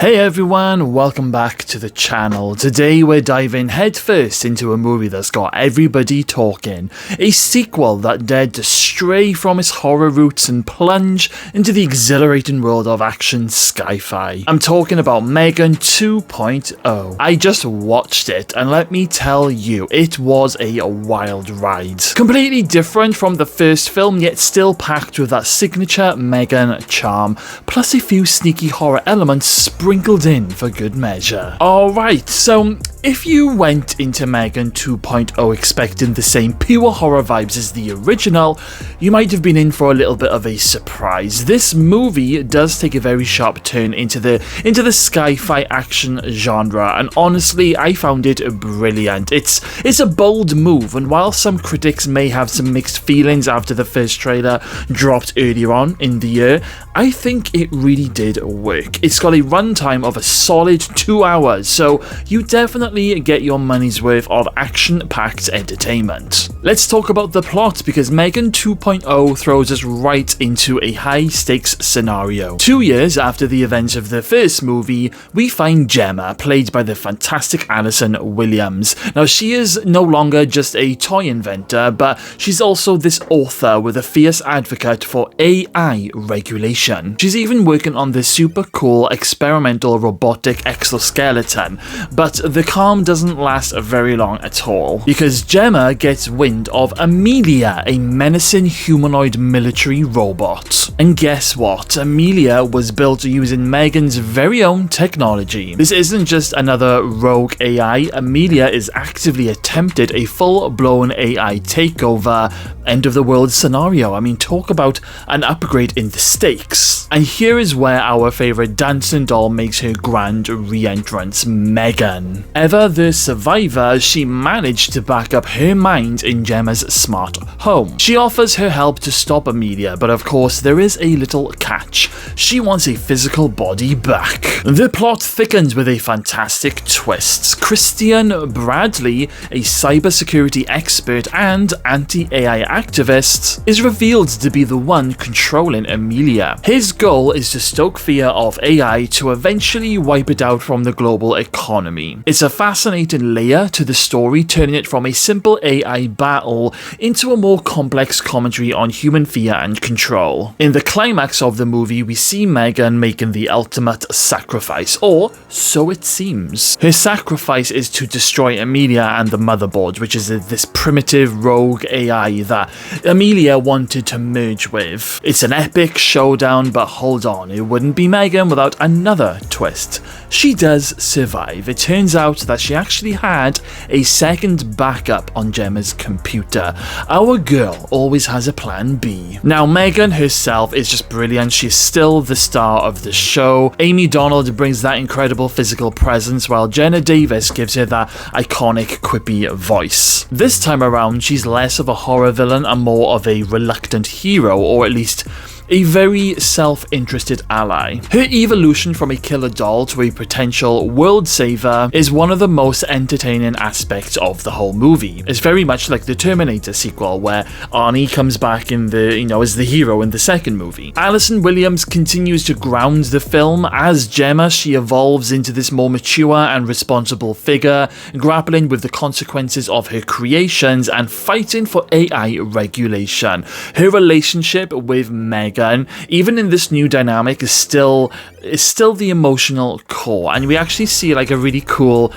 Hey everyone, welcome back to the channel. Today we're diving headfirst into a movie that's got everybody talking. A sequel that dared to stray from its horror roots and plunge into the exhilarating world of action sci-fi. I'm talking about M3GAN 2.0. I just watched it and let me tell you, it was a wild ride. Completely different from the first film, yet still packed with that signature M3GAN charm, plus a few sneaky horror elements sprinkled in for good measure. Alright, so if you went into M3GAN 2.0 expecting the same pure horror vibes as the original, you might have been in for a little bit of a surprise. This movie does take a very sharp turn into the sci-fi action genre, and honestly, I found it brilliant. It's a bold move, and while some critics may have some mixed feelings after the first trailer dropped earlier on in the year, I think it really did work. It's got a runtime of a solid 2 hours, so you definitely get your money's worth of action-packed entertainment. Let's talk about the plot, because M3GAN 2.0 throws us right into a high-stakes scenario. 2 years after the events of the first movie, we find Gemma, played by the fantastic Allison Williams. Now, she is no longer just a toy inventor, but she's also this author with a fierce advocate for AI regulation. She's even working on this super cool experimental robotic exoskeleton, but the calm doesn't last very long at all, because Gemma gets wind of Amelia, a menacing humanoid military robot. And guess what? Amelia was built using M3GAN's very own technology. This isn't just another rogue AI. Amelia is actively attempted a full-blown AI takeover, end-of-the-world scenario. I mean, talk about an upgrade in the stakes. And here is where our favourite dancing doll makes her grand re-entrance, M3GAN. Ever the survivor, she managed to back up her mind in Gemma's smart home. She offers her help to stop Amelia, but of course there is a little catch. She wants a physical body back. The plot thickens with a fantastic twist. Christian Bradley, a cybersecurity expert and anti-AI activist, is revealed to be the one controlling Amelia. His goal is to stoke fear of AI to eventually wipe it out from the global economy. It's a fascinating layer to the story, turning it from a simple AI battle into a more complex commentary on human fear and control. In the climax of the movie, we see M3GAN making the ultimate sacrifice, or so it seems. Her sacrifice is to destroy Amelia and the motherboard, which is this primitive rogue AI that Amelia wanted to merge with. It's an epic showdown, but hold on, it wouldn't be M3GAN without another twist. She does survive. It turns out that she actually had a second backup on Gemma's computer. Our girl always has a plan B. Now, M3GAN herself is just brilliant. She's still the star of the show. Amy Donald brings that incredible physical presence, while Jenna Davis gives her that iconic quippy voice. This time around, she's less of a horror villain and more of a reluctant hero, or at least a very self-interested ally. Her evolution from a killer doll to a potential world saver is one of the most entertaining aspects of the whole movie. It's very much like the Terminator sequel, where Arnie comes back in as the hero in the second movie. Allison Williams continues to ground the film. As Gemma, she evolves into this more mature and responsible figure, grappling with the consequences of her creations and fighting for AI regulation. Her relationship with M3GAN, even in this new dynamic, is still the emotional core, and we actually see like a really cool,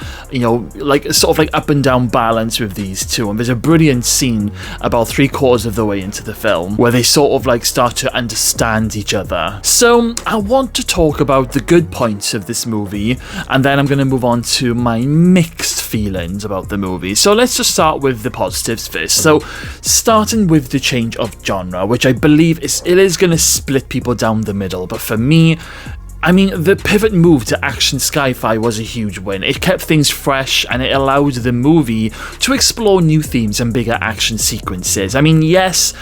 sort of up and down balance with these two. And there's a brilliant scene about 3/4 of the way into the film where they sort of start to understand each other. So I want to talk about the good points of this movie, and then I'm going to move on to my mixed feelings about the movie. So let's just start with the positives first. So starting with the change of genre, which I believe it is going to split people down the middle, but for me, I mean, the pivot move to action sci-fi was a huge win. It kept things fresh, and it allowed the movie to explore new themes and bigger action sequences. I mean, yes,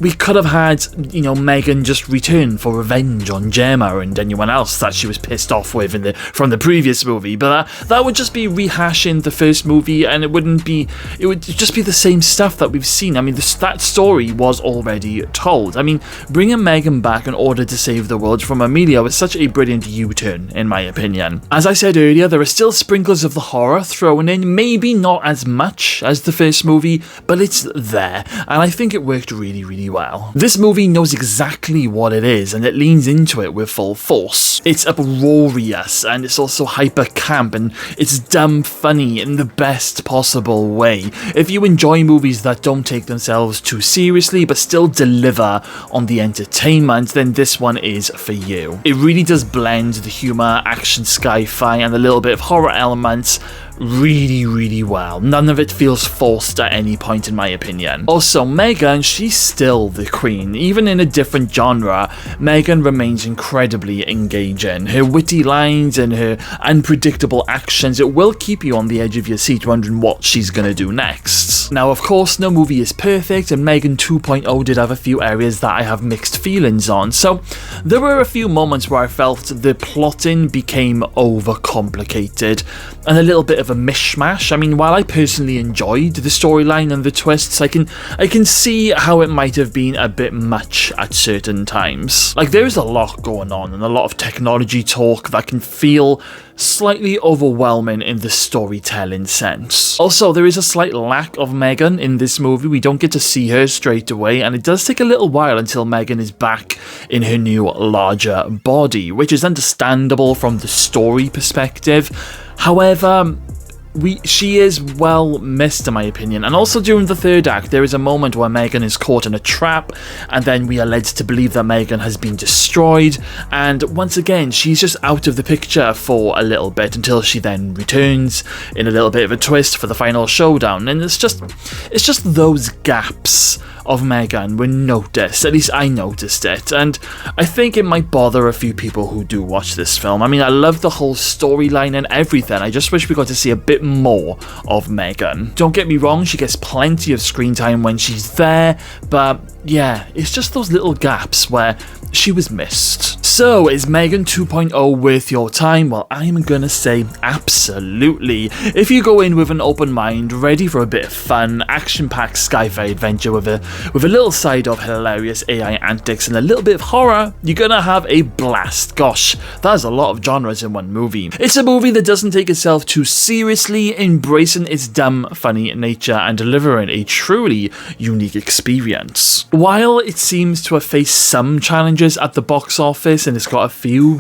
we could have had, you know, M3GAN just return for revenge on Gemma and anyone else that she was pissed off with from the previous movie, but that would just be rehashing the first movie, and it would just be the same stuff that we've seen. I mean, that story was already told. I mean, bringing M3GAN back in order to save the world from Amelia was such a brilliant U-turn, in my opinion. As I said earlier, there are still sprinkles of the horror thrown in, maybe not as much as the first movie, but it's there, and I think it worked really, really well. This movie knows exactly what it is, and it leans into it with full force. It's uproarious, and it's also hyper camp, and it's dumb funny in the best possible way. If you enjoy movies that don't take themselves too seriously but still deliver on the entertainment, then this one is for you. It really does blend the humour, action, sci-fi, and a little bit of horror elements really, really well. None of it feels forced at any point, in my opinion. Also, M3GAN, she's still the queen. Even in a different genre, M3GAN remains incredibly engaging. Her witty lines and her unpredictable actions, it will keep you on the edge of your seat wondering what she's gonna do next. Now, of course, no movie is perfect, and M3GAN 2.0 did have a few areas that I have mixed feelings on, so there were a few moments where I felt the plotting became overcomplicated and a little bit of a mishmash. I mean, while I personally enjoyed the storyline and the twists, I can see how it might have been a bit much at certain times. Like, there's a lot going on and a lot of technology talk that can feel slightly overwhelming in the storytelling sense. Also, there is a slight lack of M3GAN in this movie. We don't get to see her straight away, and it does take a little while until M3GAN is back in her new, larger body, which is understandable from the story perspective. However, she is well missed, in my opinion. And also during the third act, there is a moment where M3GAN is caught in a trap, and then we are led to believe that M3GAN has been destroyed, and once again she's just out of the picture for a little bit until she then returns in a little bit of a twist for the final showdown. And it's just those gaps of M3GAN were noticed. At least I noticed it, and I think it might bother a few people who do watch this film. I mean, I love the whole storyline and everything. I just wish we got to see a bit more of M3GAN. Don't get me wrong, she gets plenty of screen time when she's there, but yeah, it's just those little gaps where she was missed. So, is M3GAN 2.0 worth your time? Well, I'm gonna say absolutely. If you go in with an open mind, ready for a bit of fun, action-packed sci-fi adventure with a little side of hilarious AI antics and a little bit of horror, you're gonna have a blast. Gosh, that's a lot of genres in one movie. It's a movie that doesn't take itself too seriously, embracing its dumb, funny nature and delivering a truly unique experience. While it seems to have faced some challenges at the box office and it's got a few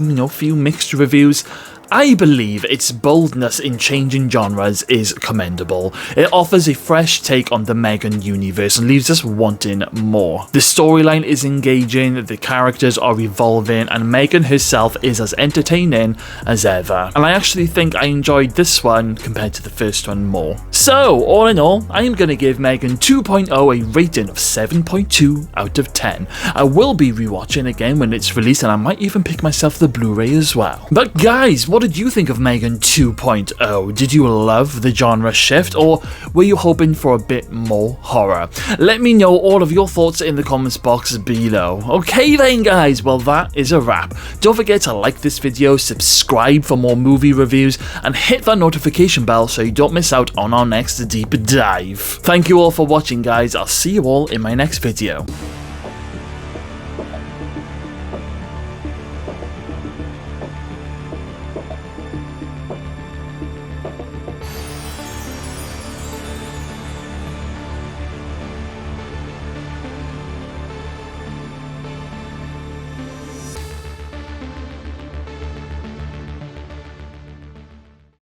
mixed reviews, I believe its boldness in changing genres is commendable. It offers a fresh take on the M3GAN universe and leaves us wanting more. The storyline is engaging, the characters are evolving, and M3GAN herself is as entertaining as ever. And I actually think I enjoyed this one compared to the first one more. So, all in all, I am going to give M3GAN 2.0 a rating of 7.2 out of 10. I will be rewatching again when it's released, and I might even pick myself the Blu-ray as well. But guys, what did you think of M3GAN 2.0? Did you love the genre shift, or were you hoping for a bit more horror? Let me know all of your thoughts in the comments box below. Okay then guys, well that is a wrap. Don't forget to like this video, subscribe for more movie reviews, and hit that notification bell so you don't miss out on our next deep dive. Thank you all for watching guys, I'll see you all in my next video.